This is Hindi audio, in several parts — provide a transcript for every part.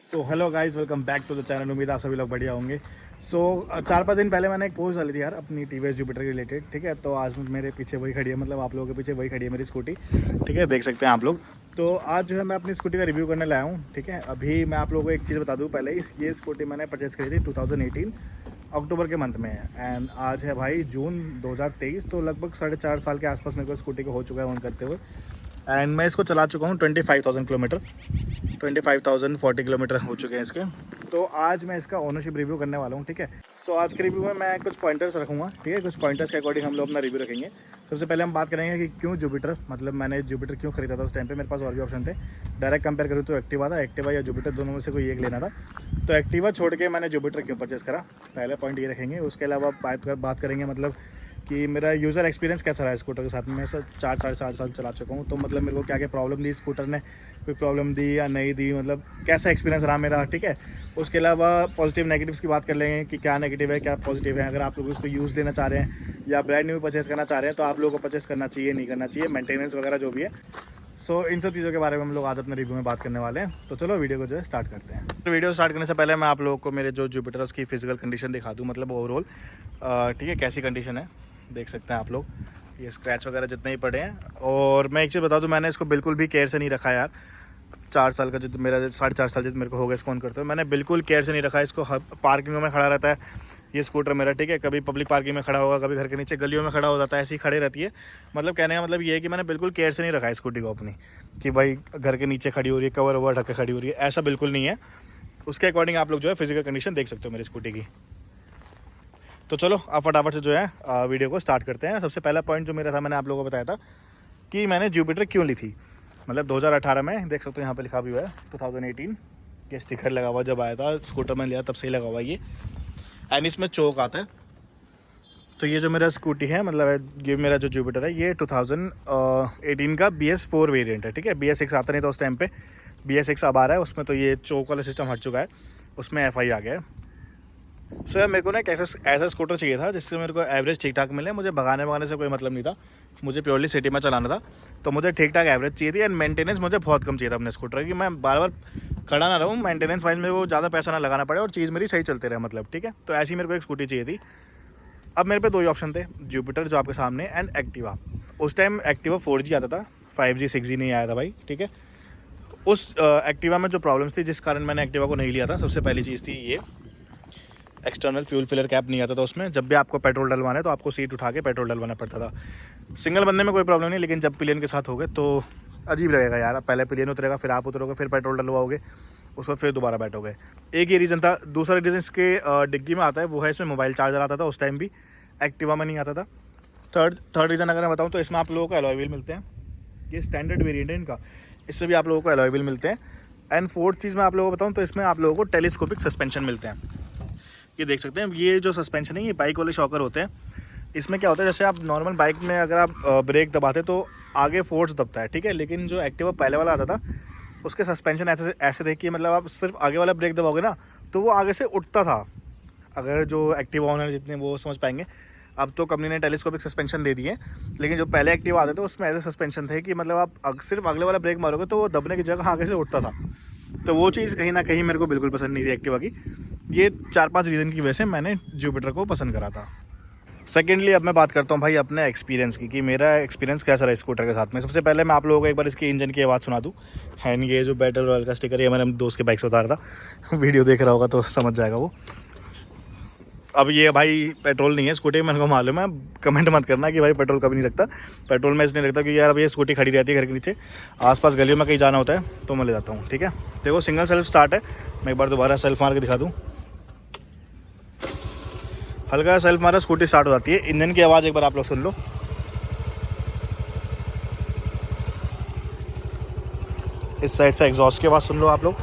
So hello guys, welcome back to the channel. उम्मीद आप सभी लोग बढ़िया होंगे। सो 4-5 दिन पहले मैंने एक पोस्ट डाली थी यार अपनी टीवीएस जुपिटर के रिलेटेड, ठीक है। तो आज मेरे पीछे वही खड़ी है, मतलब आप लोगों के पीछे वही खड़ी है मेरी स्कूटी, ठीक है, देख सकते हैं आप लोग। तो आज जो है मैं अपनी स्कूटी का रिव्यू करने लाया हूँ, ठीक है। अभी मैं आप लोगों को एक चीज़ बता दूँ पहले, ये स्कूटी मैंने परचेस करी थी 2018 अक्टूबर के मंथ में है, एंड आज है भाई जून 2023। तो लगभग 4.5 साल के आसपास मेरे को स्कूटी को हो चुका है ऑन करते हुए, एंड मैं इसको चला चुका हूँ 25,000 किलोमीटर, 25,040 किलोमीटर हो चुके हैं इसके। तो आज मैं इसका ओनरशिप रिव्यू करने वाला हूँ, ठीक है। सो आज के रिव्यू में मैं कुछ पॉइंटर्स रखूँगा, ठीक है। कुछ पॉइंटर्स के अकॉर्डिंग हम लोग अपना रिव्यू रखेंगे। सबसे पहले हम बात करेंगे कि क्यों जुपिटर, मतलब मैंने जुपिटर क्यों खरीदा था। उस टाइम पे मेरे पास और भी ऑप्शन थे। डायरेक्ट कंपेयर करूँ तो एक्टिवा था, एक्टिवा या जुपिटर, दोनों में से कोई एक लेना था। तो एक्टिवा छोड़ के मैंने जुपिटर क्यों परचेस करा, पहले पॉइंट ये रखेंगे। उसके अलावा बात करेंगे मतलब कि मेरा यूज़र एक्सपीरियंस कैसा रहा है स्कूटर के साथ में। मैं सर 4-4.5 साल चला चुका हूँ, तो मतलब मेरे को क्या क्या प्रॉब्लम दी स्कूटर ने, कोई प्रॉब्लम दी या नहीं दी, मतलब कैसा एक्सपीरियंस रहा मेरा, ठीक है। उसके अलावा पॉजिटिव नेगेटिव्स की बात कर लेंगे कि क्या नेगेटिव है क्या पॉजिटिव है। अगर आप लोग इसको यूज़ लेना चाह रहे हैं या ब्रांड न्यू परचेस करना चाह रहे हैं तो आप लोगों को परचेस करना चाहिए नहीं करना चाहिए, मेंटेनेंस वगैरह जो भी है। सो इन सब चीज़ों के बारे में हम लोग आज अपने रिव्यू में बात करने वाले हैं। तो चलो वीडियो को जो है स्टार्ट करते हैं। तो वीडियो स्टार्ट करने से पहले मैं आप लोगों को मेरे जो जुपिटर उसकी फिजिकल कंडीशन दिखा दूँ, मतलब ओवरऑल, ठीक है, कैसी कंडीशन है देख सकते हैं आप लोग। ये स्क्रैच वगैरह जितने ही पड़े हैं। और मैं एक चीज़ बता दूं, मैंने इसको बिल्कुल भी केयर से नहीं रखा यार। 4 साल का जो मेरा 4.5 साल जितना मेरे को हो गया इसको ऑन करते हुए, मैंने बिल्कुल केयर से नहीं रखा। इसको पार्किंगों में खड़ा रहता है ये स्कूटर मेरा, ठीक है। कभी पब्लिक पार्किंग में खड़ा होगा, कभी घर के नीचे गलियों में खड़ा हो जाता है, ऐसी ही खड़ी रहती है। मतलब कहने का मतलब ये है कि मैंने बिल्कुल केयर से नहीं रखा है स्कूटी को अपनी, कि भाई घर के नीचे खड़ी हो रही है, कवर ववर ढक के खड़ी हो रही है, ऐसा बिल्कुल नहीं है। उसके अकॉर्डिंग आप लोग जो है फिजिकल कंडीशन देख सकते हो मेरी स्कूटी की। तो चलो आप फटाफट से जो है वीडियो को स्टार्ट करते हैं। सबसे पहला पॉइंट जो मेरा था, मैंने आप लोगों को बताया था कि मैंने जुपिटर क्यों ली थी। मतलब 2018 में, देख सकते हो यहाँ पे लिखा भी हुआ है 2018, ये स्टिकर लगा हुआ जब आया था स्कूटर मैंने लिया तब से ही लगा हुआ ये। एंड इसमें चोक आता है। तो ये जो मेरा स्कूटी है, मतलब ये मेरा जो जुपिटर है, ये 2018 का BS4 वेरिएंट है, ठीक है। BS6 आता नहीं था उस टाइम पे, BS6 अब आ रहा है। उसमें तो ये चोक वाला सिस्टम हट चुका है, उसमें FI आ गया है। सो यार मेरे को ना एक ऐसा स्कूटर चाहिए था जिससे मेरे को एवरेज ठीक ठाक मिले। मुझे भगाने से कोई मतलब नहीं था, मुझे प्योरली सिटी में चलाना था। तो मुझे ठीक ठाक एवरेज चाहिए थी, एंड मेंटेनेंस मुझे बहुत कम चाहिए था अपने स्कूटर की। मैं बार बार खड़ा ना रहूँ, मेंटेनेंस वाइज मेरे को ज़्यादा पैसा ना लगाना पड़े और चीज़ मेरी सही चलते रहे, मतलब ठीक है। तो ऐसी मेरे को एक स्कूटी चाहिए थी। अब मेरे पे दो ही ऑप्शन थे, जुपिटर जो आपके सामने एंड एक्टिवा। उस टाइम एक्टिवा 4G आता था, 5G 6G नहीं आया था भाई, ठीक है। उस एक्टिवा में जो प्रॉब्लम्स थी जिस कारण मैंने एक्टिवा को नहीं लिया था, सबसे पहली चीज़ थी ये एक्सटर्नल फ्यूल फिलर कैप नहीं आता था उसमें। जब भी आपको पेट्रोल डलवाना है तो आपको सीट उठा के पेट्रोल डलवाना पड़ता था। सिंगल बंदे में कोई प्रॉब्लम नहीं, लेकिन जब पिलियन के साथ हो गए तो अजीब लगेगा यार। पहले पिलियन उतरेगा, फिर आप उतरोगे, फिर पेट्रोल डलवाओगे, उसको फिर दोबारा बैठोगे। एक ये रीज़न था। दूसरा रीज़न इसके डिग्गी में आता है, वो है इसमें मोबाइल चार्जर आता था, उस टाइम भी एक्टिवा में नहीं आता था। थर्ड रीज़न अगर मैं बताऊँ तो इसमें आप लोगों को अलॉय व्हील मिलते हैं, ये स्टैंडर्ड वेरिएंट है इनका, इसमें भी आप लोगों को अलॉय व्हील मिलते हैं। एंड फोर्थ चीज़ मैं आप लोगों को बताऊँ तो इसमें आप लोगों को टेलीस्कोपिक सस्पेंशन मिलते हैं। ये देख सकते हैं, ये जो सस्पेंशन है ये बाइक वाले शॉकर होते हैं। इसमें क्या होता है, जैसे आप नॉर्मल बाइक में अगर आप ब्रेक दबाते तो आगे फोर्स दबता है, ठीक है। लेकिन जो एक्टिवा पहले वाला आता था उसके सस्पेंशन ऐसे थे कि मतलब आप सिर्फ आगे वाला ब्रेक दबाओगे ना तो वो आगे से उठता था। अगर जो एक्टिवा ओनर जितने वो समझ पाएंगे। अब तो कंपनी ने टेलीस्कोपिक सस्पेंशन दे दिए, लेकिन जो पहले एक्टिवा आते थे उसमें ऐसे सस्पेंशन थे कि मतलब आप सिर्फ अगले वाला ब्रेक मारोगे तो वो दबने की जगह आगे से उठता था। तो वो चीज़ कहीं ना कहीं मेरे को बिल्कुल पसंद नहीं थी एक्टिवा की। ये 4-5 रीज़न की वजह से मैंने जुपिटर को पसंद करा था। सेकेंडली अब मैं बात करता हूँ भाई अपने एक्सपीरियंस की, कि मेरा एक्सपीरियंस कैसा रहा स्कूटर के साथ में। सबसे पहले मैं आप लोगों को एक बार इसकी इंजन की आवाज़ सुना दूँ। एंड ये जो बैटल रॉयल का स्टिकर है मैंने दोस्त के बाइक से उतारा था, वीडियो देख रहा होगा तो समझ जाएगा वो। अब ये भाई पेट्रोल नहीं है स्कूटी में, मेरे को मालूम है। कमेंट मत करना कि भाई पेट्रोल कभी नहीं लगता। पेट्रोल में इसलिए लगता कि यार अब ये स्कूटी खड़ी रहती है घर के नीचे, आसपास गलियों में कहीं जाना होता है तो मैं ले जाता हूँ, ठीक है। देखो सिंगल सेल्फ स्टार्ट है, मैं एक बार दोबारा सेल्फ मार के दिखा दूँ। हल्का सेल्फ मारा स्कूटी स्टार्ट हो जाती है। इंजन की आवाज़ एक बार आप लोग सुन लो। इस साइड से एग्जॉस्ट की आवाज़ सुन लो आप लोग।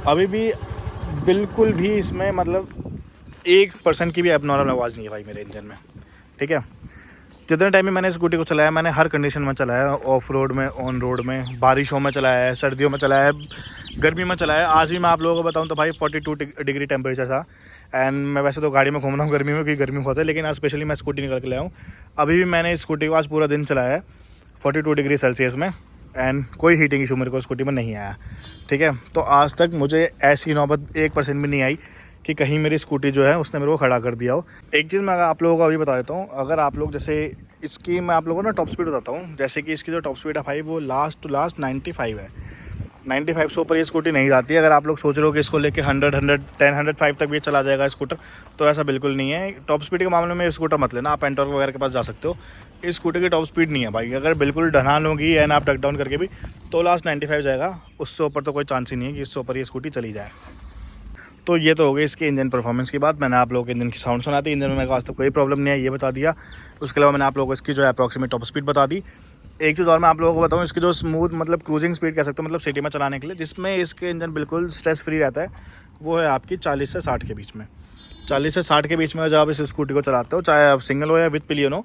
अभी भी बिल्कुल भी इसमें मतलब 1% की भी एबनॉर्मल आवाज़ नहीं है भाई मेरे इंजन में, ठीक है। जितने टाइम में मैंने स्कूटी को चलाया, मैंने हर कंडीशन में चलाया, ऑफ रोड में, ऑन रोड में, बारिशों में चलाया है, सर्दियों में चलाया है, गर्मी में चलाया है। आज भी मैं आप लोगों को बताऊं तो भाई 42 डिग्री टेम्परेचर था एंड मैं वैसे तो गाड़ी में घूम रहा हूँ गर्मी में, क्योंकि गर्मी बहुत है, लेकिन आज स्पेशली मैं स्कूटी निकल के लाया हूँ। अभी भी मैंने स्कूटी को आज पूरा दिन चलाया है 42 डिग्री सेल्सियस में, एंड कोई हीटिंग इशू मेरे को स्कूटी में नहीं आया, ठीक है। तो आज तक मुझे ऐसी नौबत 1% भी नहीं आई कि कहीं मेरी स्कूटी जो है उसने मेरे को खड़ा कर दिया हो। एक चीज़ मैं आप लोगों को अभी बता देता हूँ, अगर आप लोग जैसे इसकी मैं आप लोगों को ना टॉप स्पीड बताता हूँ। जैसे कि इसकी जो टॉप स्पीड है भाई वो लास्ट टू लास्ट 95 है। 95 से ऊपर ये स्कूटी नहीं जाती है। अगर आप लोग सोच रहे हो कि इसको लेके 100, 110, 105 तक भी चला जाएगा स्कूटर, तो ऐसा बिल्कुल नहीं है। टॉप स्पीड के मामले में स्कूटर मत लेना, आप एंटॉर्क वगैरह के पास जा सकते हो। इस स्कूटर की टॉप स्पीड नहीं है भाई, अगर बिल्कुल ढलान होगी एंड आप टक डाउन करके भी तो लास्ट 95 जाएगा, उससे ऊपर तो कोई चांस ही नहीं है कि इससे ऊपर ये स्कूटी चली जाए। तो ये तो हो गई इसके इंजन परफॉर्मेंस की बात। मैंने आप लोगों को इंजन की साउंड सुना दी, इंजन में मेरे को आज तक कोई प्रॉब्लम नहीं है ये बता दिया। उसके अलावा मैंने आप लोगों को इसकी जो है अप्रॉक्सीमेट टॉप स्पीड बता दी। एक चीज़ और मैं आप लोगों को बताऊँ, इसकी जो स्मूथ मतलब क्रूजिंग स्पीड कह सकते हो, मतलब सिटी में चलाने के लिए जिसमें इसके इंजन बिल्कुल स्ट्रेस फ्री रहता है, वो है आपकी 40 से 60 के बीच में। 40 से 60 के बीच में जब आप इस स्कूटी को चलाते हो, चाहे आप सिंगल हो या विद पिलियन हो,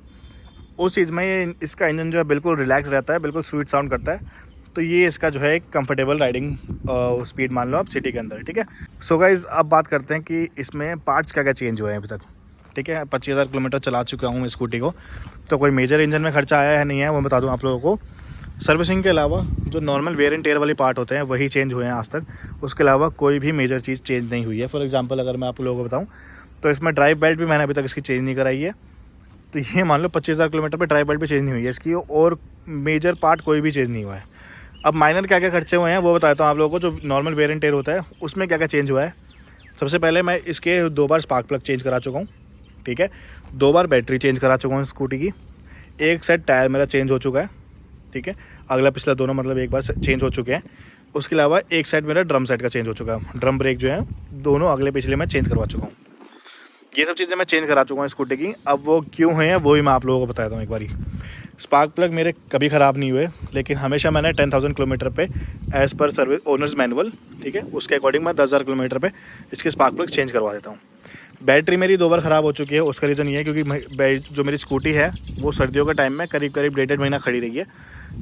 उस चीज़ में ये इसका इंजन जो है बिल्कुल रिलैक्स रहता है, बिल्कुल स्वीट साउंड करता है। तो ये इसका जो है एक कंफर्टेबल राइडिंग स्पीड मान लो आप सिटी के अंदर, ठीक है। सो गाइज अब बात करते हैं कि इसमें पार्ट्स क्या क्या चेंज हुए हैं अभी तक, ठीक है। 25,000 किलोमीटर चला चुका हूँ स्कूटी को, तो कोई मेजर इंजन में खर्चा आया है नहीं है वो बता दूँ आप लोगों को। सर्विसिंग के अलावा जो नॉर्मल वेयर एंड टेयर वाले पार्ट होते हैं वही चेंज हुए हैं आज तक, उसके अलावा कोई भी मेजर चीज़ चेंज नहीं हुई है। फॉर एग्जांपल अगर मैं आप लोगों को बताऊं तो इसमें ड्राइव बेल्ट भी मैंने अभी तक इसकी चेंज नहीं कराई है। तो ये मान लो 25,000 किलोमीटर पे ड्राइव बेल्ट भी चेंज नहीं हुई है इसकी, और मेजर पार्ट कोई भी चेंज नहीं हुआ है। अब माइनर क्या क्या खर्चे हुए हैं वो बताता हूँ आप लोगों को। जो नॉर्मल वेयर एंड टेयर होता है उसमें क्या क्या चेंज हुआ है। सबसे पहले मैं इसके 2 बार स्पार्क प्लग चेंज करा चुका हूँ, ठीक है। 2 बार बैटरी चेंज करा चुका हूँ स्कूटी की। एक सेट टायर मेरा चेंज हो चुका है, ठीक है। अगला पिछला दोनों मतलब एक बार चेंज हो चुके हैं। उसके अलावा एक साइड मेरा ड्रम सेट का चेंज हो चुका है। ड्रम ब्रेक जो है दोनों अगले पिछले मैं चेंज करवा चुका हूँ। ये सब चीज़ें मैं चेंज करा चुका हूँ स्कूटी की। अब वो क्यों हुए हैं वो भी मैं आप लोगों को बताता हूँ एक बारी। स्पार्क प्लग मेरे कभी ख़राब नहीं हुए, लेकिन हमेशा मैंने 10,000 किलोमीटर पे as per service owners manual, ठीक है, उसके अकॉर्डिंग मैं 10,000 किलोमीटर पे इसके स्पार्क प्लग चेंज करवा देता हूँ। बैटरी मेरी 2 बार ख़राब हो चुकी है। उसका रीज़न ये है क्योंकि जो मेरी स्कूटी है वो सर्दियों के टाइम में करीब 1.5 महीना खड़ी रही है,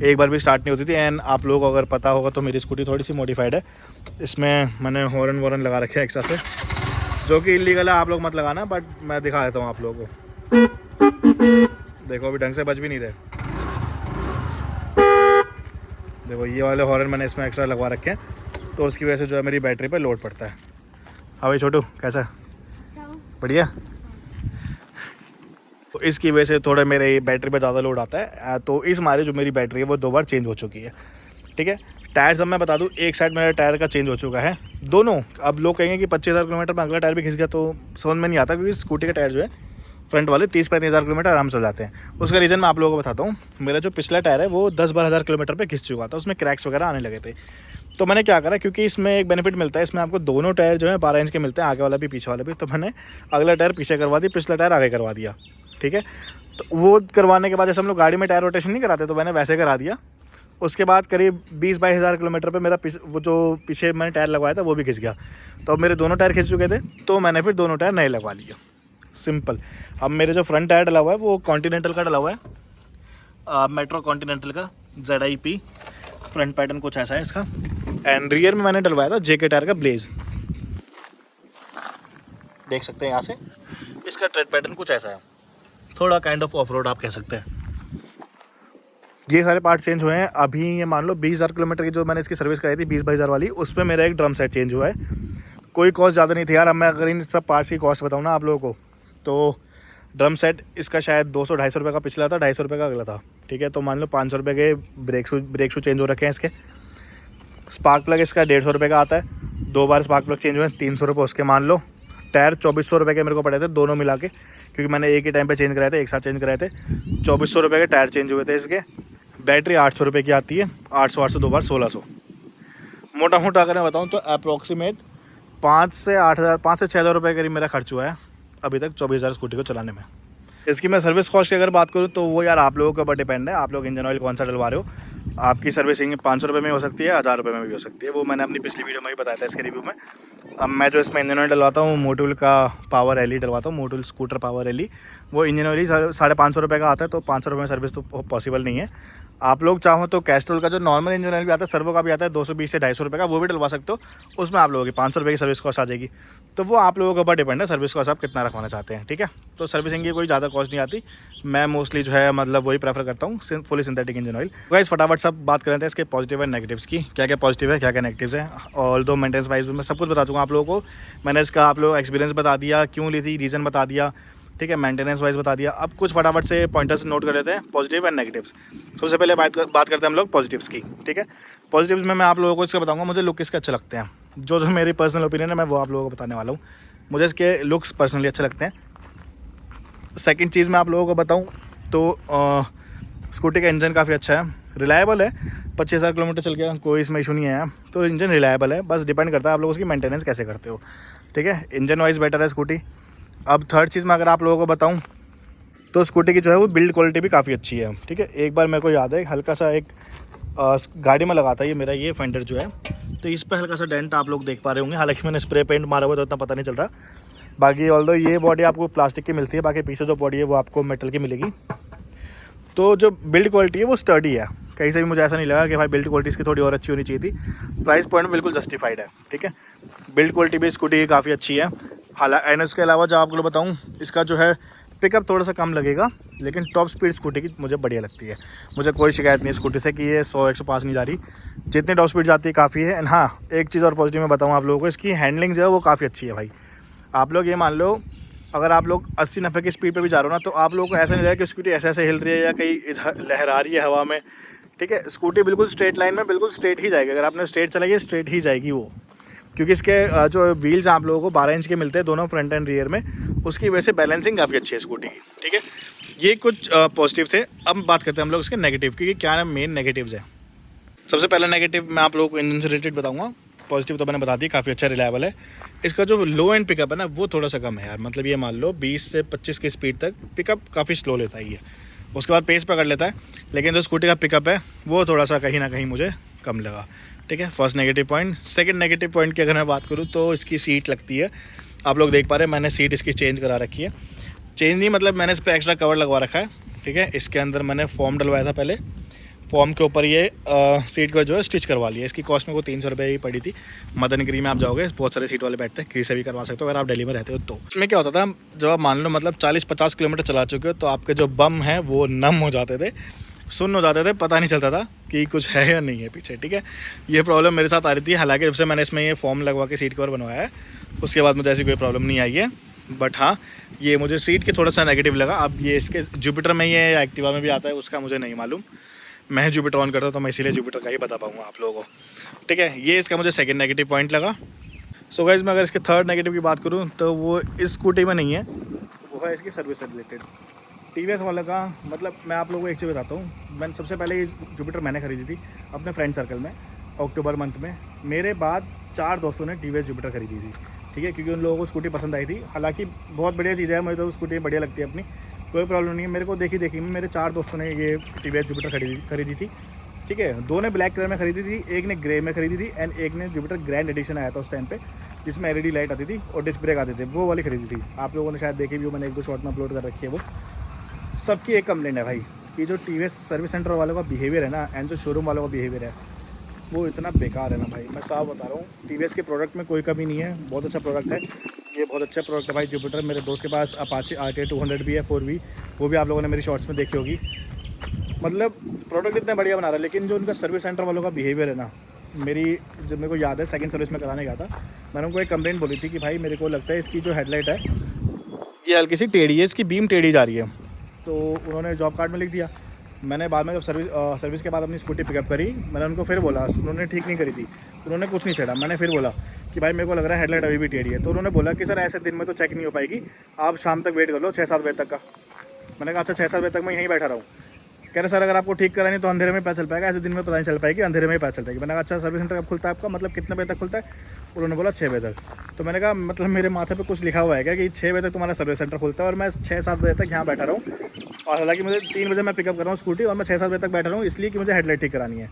एक बार भी स्टार्ट नहीं होती थी। एंड आप लोगों को अगर पता होगा तो मेरी स्कूटी थोड़ी सी मॉडिफाइड है, इसमें मैंने हॉर्न वॉर्न लगा रखे हैं एक्स्ट्रा से, जो कि इलीगल है, आप लोग मत लगाना, बट मैं दिखा देता हूँ आप लोगों को। देखो अभी ढंग से बज भी नहीं रहे। देखो ये वाले हॉर्न मैंने इसमें एक्स्ट्रा लगवा रखे हैं, तो उसकी वजह से जो है मेरी बैटरी पे लोड पड़ता है। हाँ भाई छोटू कैसा, बढ़िया। तो इसकी वजह से थोड़ा मेरे बैटरी पे ज़्यादा लोड आता है, तो इस मारे जो मेरी बैटरी है वो 2 बार चेंज हो चुकी है, ठीक है। टायर अब मैं बता दूं, एक साइड मेरा टायर का चेंज हो चुका है दोनों। अब लोग कहेंगे कि 25,000 किलोमीटर में अगला टायर भी घिस गया, तो समझ में नहीं आता, क्योंकि स्कूटी का टायर जो है फ्रंट वाले 30-35,000 किलोमीटर आराम से जाते हैं। उसका रीज़न मैं आप लोगों को बताता हूँ। मेरा जो पिछला टायर है वो 10-12,000 किलोमीटर पे घिस चुका था, उसमें क्रैक्स वगैरह आने लगे थे। तो मैंने क्या करा, क्योंकि इसमें एक बेनिफिट मिलता है, इसमें आपको दोनों टायर जो है 12 इंच के मिलते हैं, आगे वाला भी पीछे वाला भी। तो मैंने अगला टायर पीछे करवा दी, पिछला टायर आगे करवा दिया, ठीक है। तो वो करवाने के बाद जैसे हम लोग गाड़ी में टायर रोटेशन नहीं कराते, तो मैंने वैसे करा दिया। उसके बाद करीब 20-22 हज़ार किलोमीटर पे मेरा वो जो पीछे मैंने टायर लगवाया था वो भी घिस गया। तो अब मेरे दोनों टायर खिंच चुके थे, तो मैंने फिर दोनों टायर नए लगवा लिए, सिंपल। अब मेरे जो फ्रंट टायर डला हुआ है वो कॉन्टिनेंटल का डला हुआ है, मेट्रो कॉन्टिनेंटल का ZIP फ्रंट पैटर्न कुछ ऐसा है इसका। एंड रियर में मैंने डलवाया था JK टायर का ब्लेज, देख सकते हैं यहाँ से। इसका ट्रेड पैटर्न कुछ ऐसा है, थोड़ा काइंड ऑफ ऑफ रोड आप कह सकते हैं। ये सारे पार्ट चेंज हुए हैं। अभी ये मान लो 20,000 किलोमीटर की जो मैंने इसकी सर्विस कराई थी 20-22 हज़ार वाली, उस पर मेरा एक ड्रम सेट चेंज हुआ है। कोई कॉस्ट ज़्यादा नहीं थी यार। अब मैं अगर इन सब पार्ट्स की कॉस्ट बताऊँ ना आप लोगों को, तो ड्रम सेट इसका शायद 200-250 रुपये का पिछला था, 250 रुपये का अगला था, ठीक है। तो मान लो 500 रुपये के ब्रेक शू चेंज हो रखे हैं इसके। स्पार्क प्लग इसका 150 रुपये का आता है, 2 बार स्पार्क प्लग चेंज हुए, 300 रुपये उसके मान लो। टायर 2400 रुपये के मेरे को पड़े थे दोनों मिला के, क्योंकि मैंने एक ही टाइम पे चेंज कराए थे, एक साथ चेंज कराए थे। 2400 रुपये के टायर चेंज हुए थे इसके। बैटरी 800 रुपये की आती है, 800 2 बार 1600। मोटा मोटा अगर मैं बताऊँ तो अप्रॉक्सीमेट 5 से 6 हज़ार रुपये करीब मेरा खर्च हुआ है अभी तक 24,000 स्कूटी को चलाने में। इसकी मैं सर्विस कॉस्ट की अगर बात करूँ तो वो यार आप लोगों के ऊपर डिपेंड है, आप लोग इंजन ऑयल कौन सा डलवा रहे हो। आपकी सर्विसिंग 500 रुपये में हो सकती है, 1000 रुपये में भी हो सकती है। वो मैंने अपनी पिछली वीडियो में ही बताया था इसके रिव्यू में। अब मैं जो इसमें इंजन ऑयल डलवाता हूँ मोटूल का पावर एली डलवाता हूँ, मोटूल स्कूटर पावर एली। वो इंजन ऑयल ही 550 रुपये का आता है, तो 500 रुपये में सर्विस तो पॉसिबल नहीं है। आप लोग चाहो तो कैस्ट्रोल का जो नॉर्मल इंजन ऑयल भी आता है, सर्वो का भी आता है 220 से 250 रुपये का, वो भी डलवा सकते हो। उसमें आप लोगों की 500 रुपये की सर्विस कॉस्ट आ जाएगी। तो वो आप लोगों के ऊपर डिपेंड है सर्विस कॉस्ट आप कितना रखवाना चाहते हैं, ठीक है। तो सर्विसिंग की कोई ज़्यादा कॉस्ट नहीं आती, मैं मोस्टली जो है मतलब वही प्रेफर करता हूँ, fully synthetic engine oil. Guys फटाफट सब बात कर रहे थे इसके पॉजिटिव एंड नेगेटिव्स की, क्या क्या पॉजिटिव है क्या क्या नेगेटिव्स है, और दो मेंटेनेंस वाइज मैं सब कुछ बता दूँगा आप लोगों को। मैंने इसका आप लोग एक्सपीरियंस बता दिया, क्यों ली थी रीज़न बता दिया, ठीक है, मेंटेनेंस वाइज बता दिया। अब कुछ फटाफट से पॉइंटर्स नोट कर लेते हैं पॉजिटिव एंड नेगेटिव्स। सबसे पहले बात करते हैं हम लोग पॉजिटिव्स की, ठीक है। पॉजिटिव्स में मैं आप लोगों को इसका बताऊँगा मुझे लुक इसके अच्छे लगते हैं, जो मेरी पर्सनल ओपिनियन है मैं वो आप लोगों को बताने वाला हूँ। मुझे इसके लुक्स पर्सनली अच्छे लगते हैं। सेकंड चीज़ मैं आप लोगों को बताऊं तो स्कूटी का इंजन काफ़ी अच्छा है, रिलायबल है, 25,000 किलोमीटर चल गया, कोई इसमें इशू नहीं आया। तो इंजन रिलायबल है, बस डिपेंड करता है आप लोग उसकी मेंटेनेंस कैसे करते हो, ठीक है। इंजन वाइज बेटर है स्कूटी। अब थर्ड चीज़ मैं अगर आप लोगों को बताऊँ तो स्कूटी की जो है वो बिल्ड क्वालिटी भी काफ़ी अच्छी है, ठीक है। एक बार मेरे को याद है हल्का सा एक गाड़ी में लगा था ये मेरा ये फेंडर जो है, तो इस पर हल्का सा डेंट आप लोग देख पा रहे होंगे, हालांकि मैंने स्प्रे पेंट मारा हुआ तो इतना पता नहीं चल रहा। बाकी ऑल्दो ये बॉडी आपको प्लास्टिक की मिलती है, बाकी पीछे जो बॉडी है वो आपको मेटल की मिलेगी। तो जो बिल्ड क्वालिटी है वो स्टर्डी है, कहीं से भी मुझे ऐसा नहीं लगा कि भाई बिल्ड क्वालिटी इसकी थोड़ी और अच्छी होनी चाहिए थी। प्राइस पॉइंट बिल्कुल जस्टिफाइड है, ठीक है। बिल्ड क्वालिटी भी स्कूटी की काफ़ी अच्छी है। हालांकि एंड इसके अलावा जो आपको बताऊँ इसका जो है पिकअप थोड़ा सा कम लगेगा, लेकिन टॉप स्पीड स्कूटी की मुझे बढ़िया लगती है। मुझे कोई शिकायत नहीं है स्कूटी से कि ये 100-105 नहीं जा रही, जितनी टॉप स्पीड जाती है काफ़ी है। एंड हाँ, एक चीज़ और पॉजिटिव मैं बताऊँ आप लोगों को, इसकी हैंडलिंग जो है वो काफ़ी अच्छी है भाई। आप लोग ये मान लो अगर आप लोग 80-90 की स्पीड पे भी जा रहे हो ना, तो आप लोगों को ऐसा नहीं लगेगा कि स्कूटी ऐसे ऐसे हिल रही है या कहीं लहरा रही है हवा में, ठीक है। स्कूटी बिल्कुल स्ट्रेट लाइन में बिल्कुल स्ट्रेट ही जाएगी, अगर आपने स्ट्रेट चलाई है स्ट्रेट ही जाएगी वो, क्योंकि इसके जो व्हील्स आप लोगों को 12 इंच के मिलते हैं दोनों फ्रंट एंड रियर में, उसकी वजह से बैलेंसिंग काफ़ी अच्छी है स्कूटी की, ठीक है। ये कुछ पॉजिटिव थे। अब बात करते हैं हम लोग इसके नेगेटिव की, क्या मेन नेगेटिव्स है। सबसे पहला नेगेटिव मैं आप लोगों को इंजन से रिलेटेड बताऊंगा, पॉजिटिव तो मैंने बता दी, काफ़ी अच्छा रिलायबल है। इसका जो लो एंड पिकअप है ना वो थोड़ा सा कम है यार, मतलब ये मान लो 20 से 25 की स्पीड तक पिकअप काफ़ी स्लो लेता ही है, उसके बाद पेस पकड़ लेता है, लेकिन जो स्कूटी का पिकअप है वो थोड़ा सा कहीं ना कहीं मुझे कम लगा, ठीक है। First negative point. Second negative point की अगर मैं बात करूँ तो इसकी सीट लगती है, आप लोग देख पा रहे हैं मैंने सीट इसकी चेंज करा रखी है। चेंज नहीं मतलब मैंने इस पर एक्स्ट्रा कवर लगवा रखा है, ठीक है। इसके अंदर मैंने फॉर्म डलवाया था पहले, फॉर्म के ऊपर ये सीट को जो है स्टिच करवा लिया। इसकी कॉस्ट में को 300 रुपये ही पड़ी थी। मदनगिरी में आप जाओगे बहुत सारे सीट वाले बैठते हैं, किसी से भी करवा सकते हो अगर आप दिल्ली में रहते हो तो। इसमें क्या होता था, जब आप मान लो मतलब 40-50 किलोमीटर चला चुके हो तो आपके जो बम हैं वो नम हो जाते थे, सुन्न हो जाते थे, पता नहीं चलता था कि कुछ है या नहीं है पीछे, ठीक है। ये प्रॉब्लम मेरे साथ आ रही थी, हालांकि जब से मैंने इसमें ये फॉर्म लगवा के सीट कवर बनवाया है उसके बाद मुझे ऐसी कोई प्रॉब्लम नहीं आई है। बट हाँ, ये मुझे सीट के थोड़ा सा नेगेटिव लगा। अब ये इसके जुपिटर में ये एक्टिवा में भी आता है, उसका मुझे नहीं मालूम, मैं जुपिटर ऑन करता हूँ तो मैं इसीलिए जुपिटर का ही बता पाऊँगा आप लोगों को, ठीक है। ये इसका मुझे सेकंड नेगेटिव पॉइंट लगा। सो गाइस मैं अगर इसके थर्ड नेगेटिव की बात करूँ तो वो इस स्कूटी में नहीं है, वो है इसकी सर्विस से रिलेटेड। टीवीएस वाले का मतलब मैं आप लोगों को एक चीज़ बताता हूँ, मैंने सबसे पहले ये जुपिटर मैंने खरीदी थी अपने फ्रेंड सर्कल में अक्टूबर मंथ में। मेरे बाद 4 दोस्तों ने टीवीएस जुपिटर खरीदी थी, ठीक है, क्योंकि उन लोगों को स्कूटी पसंद आई थी। हालांकि बहुत बढ़िया चीज़ है, मुझे तो स्कूटी बढ़िया लगती है अपनी, कोई प्रॉब्लम नहीं है। मेरे को देखी में मेरे 4 दोस्तों ने ये टीवीएस जुपिटर खरीदी थी, ठीक है। 2 ने ब्लैक कलर में खरीदी थी, एक ने ग्रे में खरीदी थी, एंड एक ने जुपिटर ग्रैंड एडिशन आया था उस टाइम पे जिसमें LED लाइट आती थी और डिस्क ब्रेक आते थे, वो वाली खरीदी थी। आप लोगों ने शायद देखी भी हो, मैंने 1-2 शॉर्ट में अपलोड कर रखी है वो। सबकी एक कंप्लेंट है भाई कि जो टीवीएस सर्विस सेंटर वालों का बिहेवियर है ना, एंड जो शोरूम वालों का बिहेवियर है वो इतना बेकार है ना भाई, मैं साफ बता रहा हूँ। टीवीएस के प्रोडक्ट में कोई कमी नहीं है, बहुत अच्छा प्रोडक्ट है, ये बहुत अच्छा प्रोडक्ट है भाई जुपिटर। मेरे दोस्त के पास अपाचे RTA 200 भी है 4V, वो भी आप लोगों ने मेरी शॉर्ट्स में देखी होगी। मतलब प्रोडक्ट इतना बढ़िया बना रहा है, लेकिन जो उनका सर्विस सेंटर वालों का बिहेवियर है ना, जब मेरे को याद है सेकंड सर्विस में कराने गया था, मैंने उनको एक कंप्लेंट बोली थी कि भाई मेरे को लगता है इसकी जो हेडलाइट है ये हल्की सी टेढ़ी है, इसकी बीम टेढ़ी जा रही है। तो उन्होंने जॉब कार्ड में लिख दिया। मैंने बाद में जब सर्विस के बाद अपनी स्कूटी पिकअप करी, मैंने उनको फिर बोला, उन्होंने ठीक नहीं करी थी, उन्होंने कुछ नहीं छेड़ा। मैंने फिर बोला कि भाई मेरे को लग रहा है हेडलाइट अभी भी टेढ़ी है। तो उन्होंने बोला कि सर ऐसे दिन में तो चेक नहीं हो पाएगी, आप शाम तक वेट कर लो 6-7 बजे तक का। मैंने कहा अच्छा 6-7 बजे तक मैं यहीं बैठा रहूँ। कह रहे सर अगर आपको ठीक करानी तो अंधेरे में पता चल पाएगा, ऐसे दिन में पता नहीं चल पाएगी, अंधेरे में ही पता चल पाएगी। मैंने कहा अच्छा सर्विस सेंटर कब खुलता है आपका, मतलब कितने बजे तक खुलता है? उन्होंने बोला 6 बजे तक। तो मैंने कहा मतलब मेरे माथे पे कुछ लिखा हुआ है क्या कि 6 बजे तक तुम्हारा सर्विस सेंटर खुलता है और मैं 6-7 बजे तक यहाँ बैठा रहूँ? और हालांकि मुझे 3 बजे मैं पिकअप कर रहा हूँ स्कूटी और मैं 6-7 बजे तक बैठा रहा हूँ इसलिए कि मुझे हेडलाइट ठीक करानी है।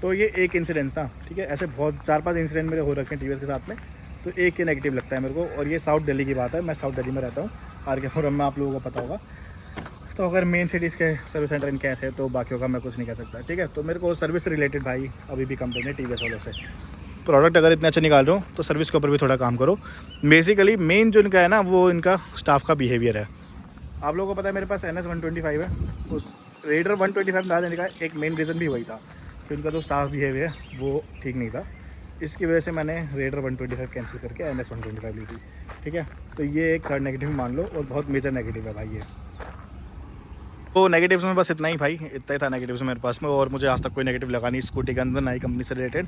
तो ये एक इंसिडेंस था, ठीक है। ऐसे बहुत 4-5 इंसिडेंट मेरे हो रखे हैं टीवीएस के साथ में, तो एक के नेगेटिव लगता है मेरे को। और ये साउथ दिल्ली की बात है, मैं साउथ दिल्ली में रहता हूँ, RK फोरम में आप लोगों को पता होगा। तो अगर मेन सिटीज़ के सर्विस सेंटर इनके ऐसे है तो बाकियों का मैं कुछ नहीं कह सकता, ठीक है। तो मेरे को सर्विस रिलेटेड भाई अभी भी कंप्लेन है टीवीएस वालों से, प्रोडक्ट अगर इतने अच्छे निकाल रहे हो तो सर्विस के ऊपर भी थोड़ा काम करो। बेसिकली मेन जो इनका है ना वो इनका स्टाफ का बिहेवियर है। आप लोगों को पता है मेरे पास NS 125 है, उस रेडर 125 ना लेने का एक मेन रीज़न भी वही था कि उनका जो स्टाफ बिहेवियर है वो ठीक नहीं था। इसकी वजह से मैंने रेडर 125 कैंसिल करके NS 125 ली थी, ठीक है। तो ये एक थर्ड नेगेटिव मान लो, और बहुत मेजर नेगेटिव है भाई ये। तो नेगेटिव्स में बस इतना ही भाई, इतना ही था नेगेटिव्स मेरे पास में, और मुझे आज तक कोई नेगेटिव लगा नहीं स्कूटी के अंदर, ना ही कंपनी से रिलेटेड,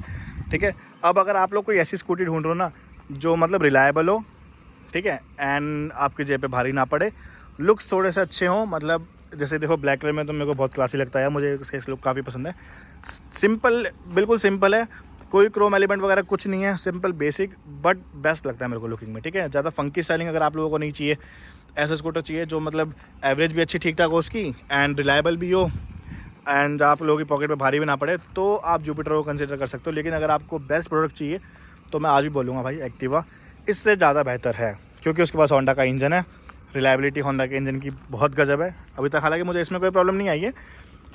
ठीक है। अब अगर आप लोग कोई ऐसी स्कूटी ढूंढ रहे हो ना जो मतलब रिलायबल हो, ठीक है, एंड आपकी जेब पे भारी ना पड़े, लुक्स थोड़े से अच्छे हों, मतलब जैसे देखो ब्लैक कलर में तो मेरे को बहुत क्लासी लगता है, मुझे इसके लुक काफ़ी पसंद है। सिंपल, बिल्कुल सिंपल है, कोई क्रोम एलिमेंट वगैरह कुछ नहीं है, सिंपल बेसिक बट बेस्ट लगता है मेरे को लुकिंग में, ठीक है। ज़्यादा फंकी स्टाइलिंग अगर आप लोगों को नहीं चाहिए, ऐसा स्कूटर चाहिए जो मतलब एवरेज भी अच्छी ठीक ठाक हो उसकी, एंड रिलायबल भी हो, एंड आप लोगों की पॉकेट में भारी भी ना पड़े, तो आप जुपिटर को कंसिडर कर सकते हो। लेकिन अगर आपको बेस्ट प्रोडक्ट चाहिए तो मैं आज भी बोलूँगा भाई एक्टिवा इससे ज़्यादा बेहतर है, क्योंकि उसके पास होंडा का इंजन है, रिलायबिलिटी होंडा के इंजन की बहुत गजब है। अभी तक हालांकि मुझे इसमें कोई प्रॉब्लम नहीं आई है,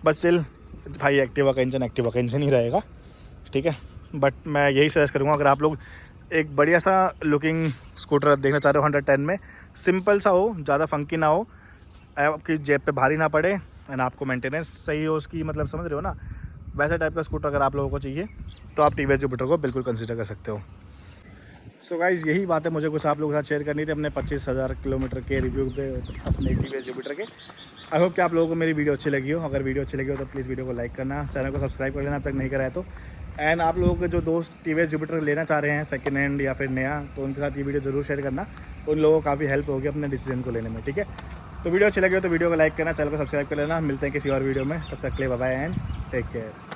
बट स्टिल भाई एक्टिवा का इंजन ही रहेगा, ठीक है। बट मैं यही सजेस्ट करूँगा, अगर आप लोग एक बढ़िया सा लुकिंग स्कूटर देखना चाह रहे हो 110 में, सिंपल सा हो, ज़्यादा फंकी ना हो, आपकी जेब पे भारी ना पड़े, एंड आपको मेंटेनेंस सही हो उसकी, मतलब समझ रहे हो ना, वैसे टाइप का स्कूटर अगर आप लोगों को चाहिए तो आप TVS जुपिटर को बिल्कुल कंसिडर कर सकते हो। सो गाइज़ यही बात है मुझे कुछ आप लोगों के साथ शेयर करनी थी अपने 25,000 किलोमीटर के रिव्यू पे अपने TVS जुपिटर के। आई होप कि आप लोगों को मेरी वीडियो अच्छी लगी हो। अगर वीडियो अच्छी लगी हो तो प्लीज़ वीडियो को लाइक करना, चैनल को सब्सक्राइब कर लेना अब तक नहीं करा है तो। एंड आप लोगों के जो दोस्त TVS जुपिटर लेना चाह रहे हैं सेकेंड हैंड या फिर नया, तो उनके साथ ये वीडियो ज़रूर शेयर करना, उन लोगों को काफ़ी हेल्प होगी अपने डिसीजन को लेने में, ठीक है। तो वीडियो अच्छी लगी हो तो वीडियो को लाइक करना, चैनल को सब्सक्राइब कर लेना। मिलते हैं किसी और वीडियो में, तब तक के लिए bye bye and take care.